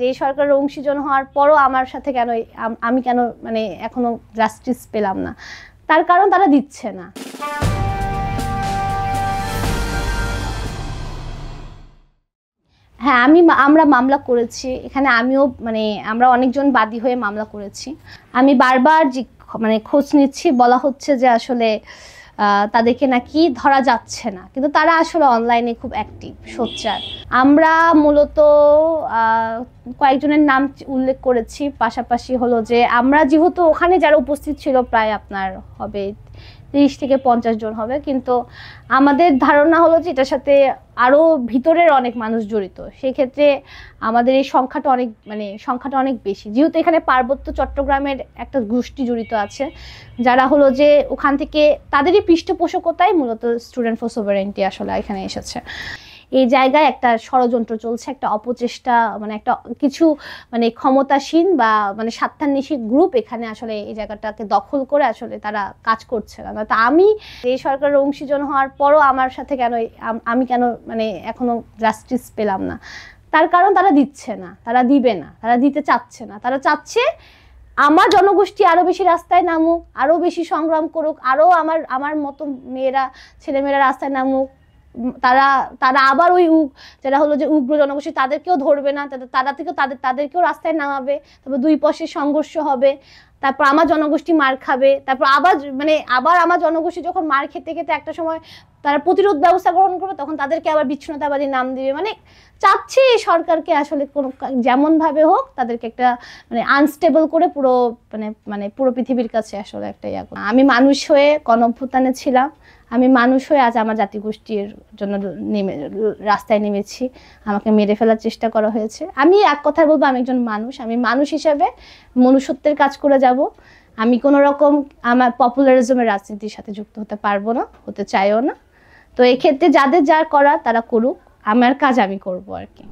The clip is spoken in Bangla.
এই সরকারের অংশীজন হওয়ার পরও আমার সাথে কেন আমি কেন মানে এখনো জাস্টিস পেলাম না, তার কারণ তারা দিচ্ছে না। হ্যাঁ, আমরা মামলা করেছি এখানে, আমিও মানে আমরা অনেকজন বাদী হয়ে মামলা করেছি। আমি বারবার মানে খোঁজ নিচ্ছি, বলা হচ্ছে যে আসলে তাদেরকে নাকি ধরা যাচ্ছে না, কিন্তু তারা আসলে অনলাইনে খুব অ্যাক্টিভ, সোচ্চার। আমরা মূলত কয়েকজনের নাম উল্লেখ করেছি, পাশাপাশি হলো যে আমরা যেহেতু ওখানে যারা উপস্থিত ছিল প্রায় আপনার হবে 30 থেকে 50 জন হবে, কিন্তু আমাদের ধারণা হলো যে এটার সাথে আরও ভিতরের অনেক মানুষ জড়িত। সেই ক্ষেত্রে আমাদের এই সংখ্যাটা অনেক বেশি, যেহেতু এখানে পার্বত্য চট্টগ্রামের একটা গোষ্ঠী জড়িত আছে, যারা হলো যে ওখান থেকে তাদেরই পৃষ্ঠপোষকতায় মূলত স্টুডেন্ট ফর সভারেন্টি আসলে এখানে এসেছে। এই জায়গায় একটা ষড়যন্ত্র চলছে, একটা অপচেষ্টা, মানে একটা কিছু মানে ক্ষমতাসীন বা মানে স্বার্থান্বেষী গ্রুপ এখানে আসলে এই জায়গাটাকে দখল করে আসলে তারা কাজ করছে না। তা আমি এই সরকারের অংশীজন হওয়ার পরও আমার সাথে কেন আমি কেন মানে এখনো জাস্টিস পেলাম না, তার কারণ তারা দিচ্ছে না, তারা দিবে না, তারা দিতে চাচ্ছে না। তারা চাচ্ছে আমার জনগোষ্ঠী আরো বেশি রাস্তায় নামুক, আরো বেশি সংগ্রাম করুক, আরো আমার মতো ছেলেমেয়েরা রাস্তায় নামুক। তারা আবার ওই যারা হলো যে উগ্র জনগোষ্ঠী তাদেরকেও ধরবে না, তাদেরকেও রাস্তায় নামাবে, তারপর দুই পক্ষের সংঘর্ষ হবে, তারপর আমার জনগোষ্ঠী মার খাবে, তারপর আবার আমার জনগোষ্ঠী যখন মার খেতে খেতে একটা সময় তারা প্রতিরোধ ব্যবস্থা গ্রহণ করবে, তখন তাদেরকে আবার বিচ্ছিন্নতাবাদী নাম দিবে। মানে চাচ্ছি সরকারকে আসলে কোনো যেমন ভাবে হোক তাদেরকে একটা মানে আনস্টেবল করে পুরো পৃথিবীর কাছে আসলে একটা আমি মানুষ হয়ে গণঅভ্যুত্থানে ছিলাম, আমি মানুষ হয়ে আজ আমার জাতিগোষ্ঠীর জন্য রাস্তায় নেমেছি। আমাকে মেরে ফেলার চেষ্টা করা হয়েছে। আমি এক কথায় বলবো, আমি একজন মানুষ, আমি মানুষ হিসাবে মনুষ্যত্বের কাজ করে যাব। আমি কোনো রকম আমার পপুলারিজমের রাজনীতির সাথে যুক্ত হতে পারবো না, হতে চাইও না। তো এক্ষেত্রে যাদের যা করার তারা করুক, আমার কাজ আমি করবো আর কি।